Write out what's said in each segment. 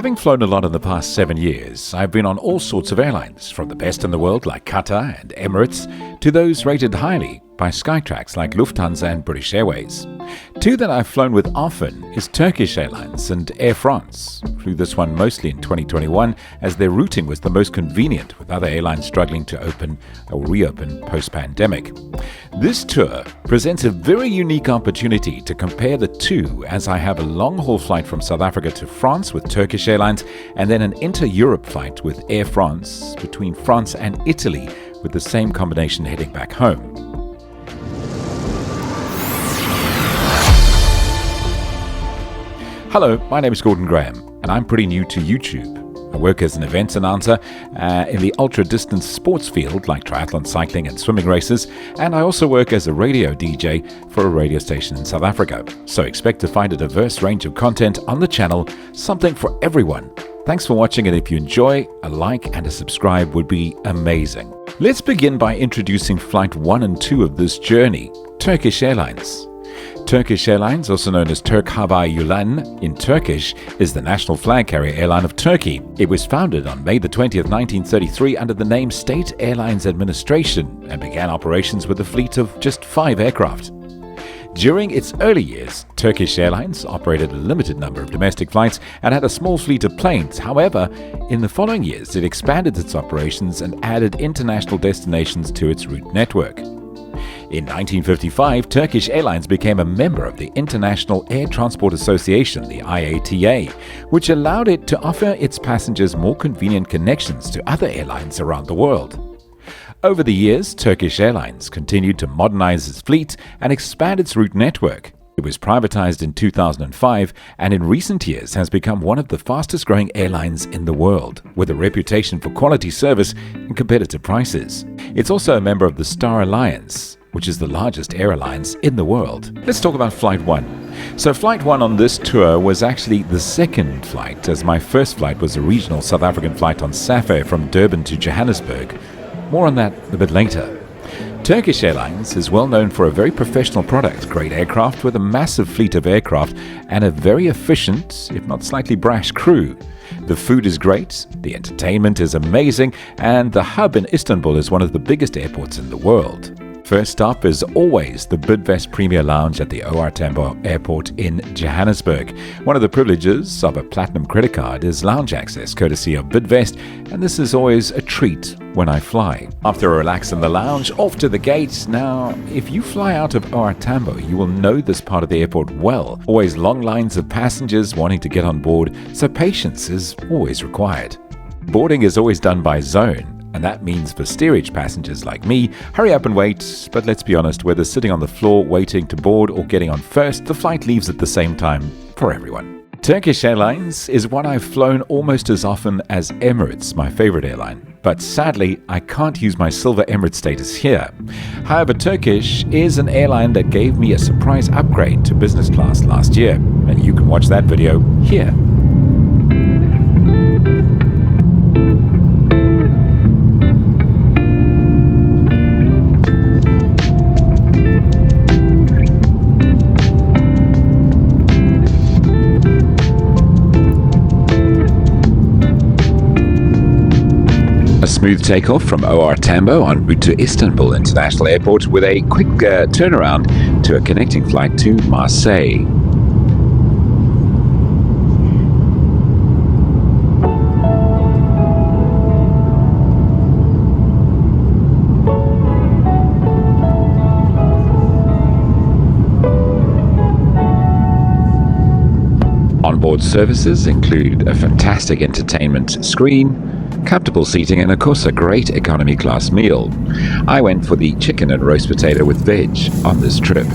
Having flown a lot in the past 7 years, I've been on all sorts of airlines, from the best in the world like Qatar and Emirates, to those rated highly by Skytrax like Lufthansa and British Airways. Two that I've flown with often is Turkish Airlines and Air France. Flew this one mostly in 2021 as their routing was the most convenient, with other airlines struggling to open or reopen post-pandemic. This tour presents a very unique opportunity to compare the two, as I have a long-haul flight from South Africa to France with Turkish Airlines and then an inter-Europe flight with Air France between France and Italy with the same combination heading back home. Hello, my name is Gordon Graham, and I'm pretty new to YouTube. I work as an events announcer in the ultra-distance sports field like triathlon, cycling and swimming races, and I also work as a radio DJ for a radio station in South Africa. So expect to find a diverse range of content on the channel, something for everyone. Thanks for watching, and if you enjoy, a like and a subscribe would be amazing. Let's begin by introducing Flight 1 and 2 of this journey, Turkish Airlines. Turkish Airlines, also known as Türk Hava Yolları in Turkish, is the national flag carrier airline of Turkey. It was founded on May 20th, 1933 under the name State Airlines Administration and began operations with a fleet of just 5 aircraft. During its early years, Turkish Airlines operated a limited number of domestic flights and had a small fleet of planes. However, in the following years, it expanded its operations and added international destinations to its route network. In 1955, Turkish Airlines became a member of the International Air Transport Association, the IATA, which allowed it to offer its passengers more convenient connections to other airlines around the world. Over the years, Turkish Airlines continued to modernize its fleet and expand its route network. It was privatized in 2005 and in recent years has become one of the fastest growing airlines in the world, with a reputation for quality service and competitive prices. It's also a member of the Star Alliance, which is the largest air alliance in the world. Let's talk about Flight 1. So Flight 1 on this tour was actually the second flight, as my first flight was a regional South African flight on Safair from Durban to Johannesburg. More on that a bit later. Turkish Airlines is well known for a very professional product, great aircraft with a massive fleet of aircraft and a very efficient, if not slightly brash, crew. The food is great, the entertainment is amazing, and the hub in Istanbul is one of the biggest airports in the world. First stop is always the Bidvest Premier Lounge at the OR Tambo Airport in Johannesburg. One of the privileges of a platinum credit card is lounge access, courtesy of Bidvest, and this is always a treat when I fly. After a relax in the lounge, off to the gates. Now, if you fly out of OR Tambo, you will know this part of the airport well. Always long lines of passengers wanting to get on board, so patience is always required. Boarding is always done by zone. And that means for steerage passengers like me, hurry up and wait. But let's be honest, whether sitting on the floor waiting to board or getting on first, the flight leaves at the same time for everyone. Turkish Airlines is one I've flown almost as often as Emirates, my favorite airline. But sadly, I can't use my Silver Emirates status here. However, Turkish is an airline that gave me a surprise upgrade to business class last year. And you can watch that video here. Smooth takeoff from OR Tambo en route to Istanbul International Airport with a quick turnaround to a connecting flight to Marseille. Onboard services include a fantastic entertainment screen, comfortable seating, and of course a great economy class meal. I went for the chicken and roast potato with veg on this trip.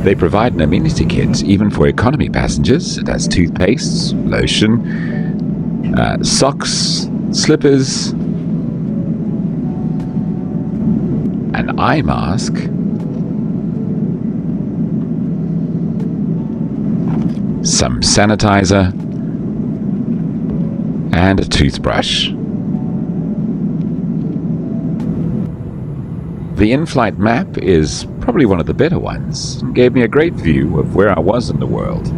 They provide an amenity kit even for economy passengers. It has toothpastes, lotion, socks, slippers, an eye mask, some sanitizer, and a toothbrush. The in-flight map is probably one of the better ones and gave me a great view of where I was in the world.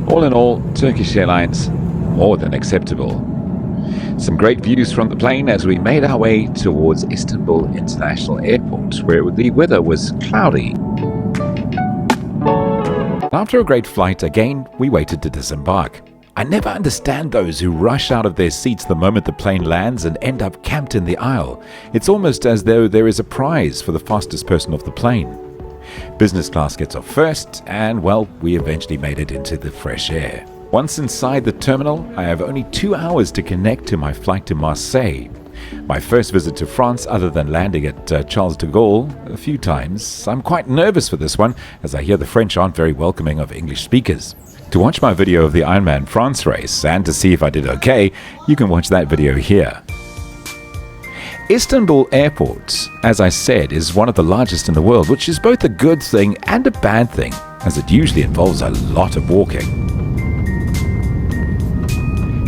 All in all, Turkish Airlines, more than acceptable. Some great views from the plane as we made our way towards Istanbul International Airport, where the weather was cloudy. After a great flight, again, we waited to disembark. I never understand those who rush out of their seats the moment the plane lands and end up camped in the aisle. It's almost as though there is a prize for the fastest person off the plane. Business class gets off first, and well, we eventually made it into the fresh air. Once inside the terminal, I have only 2 hours to connect to my flight to Marseille. My first visit to France, other than landing at Charles de Gaulle a few times. I'm quite nervous for this one, as I hear the French aren't very welcoming of English speakers. To watch my video of the Ironman France race, and to see if I did okay, you can watch that video here. Istanbul Airport, as I said, is one of the largest in the world, which is both a good thing and a bad thing, as it usually involves a lot of walking.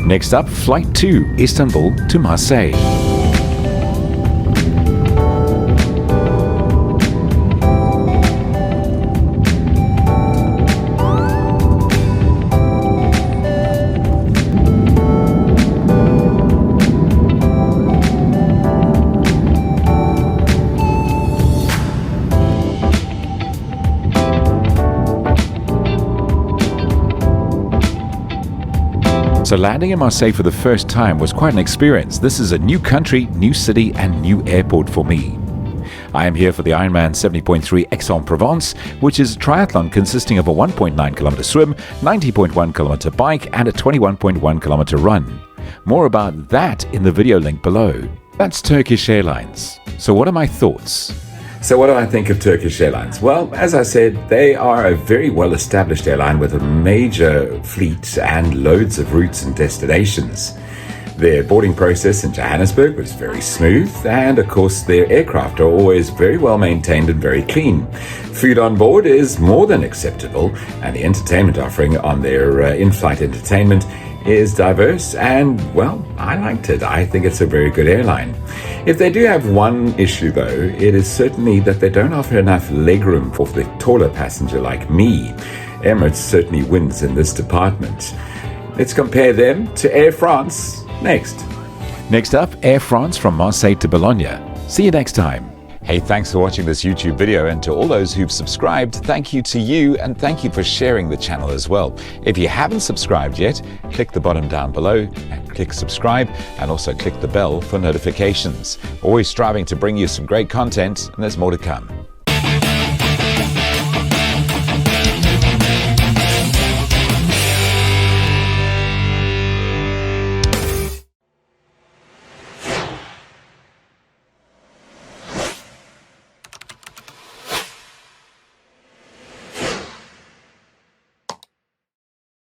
Next up, Flight 2, Istanbul to Marseille. So landing in Marseille for the first time was quite an experience. This is a new country, new city, and new airport for me. I am here for the Ironman 70.3 Aix-en-Provence, which is a triathlon consisting of a 1.9 kilometer swim, 90.1 kilometer bike, and a 21.1 kilometer run. More about that in the video link below. That's Turkish Airlines. So what are my thoughts? So what do I think of Turkish Airlines? Well, as I said, they are a very well-established airline with a major fleet and loads of routes and destinations. Their boarding process in Johannesburg was very smooth, and of course their aircraft are always very well maintained and very clean. Food on board is more than acceptable, and the entertainment offering on their in-flight entertainment is diverse, and well, I liked it. I think it's a very good airline. If they do have one issue though, it is certainly that they don't offer enough legroom for the taller passenger like me. Emirates certainly wins in this department. Let's compare them to Air France next. Next up, Air France from Marseille to Bologna. See you next time. Hey, thanks for watching this YouTube video, and to all those who've subscribed, thank you to you, and thank you for sharing the channel as well. If you haven't subscribed yet, click the button down below and click subscribe, and also click the bell for notifications. Always striving to bring you some great content, and there's more to come.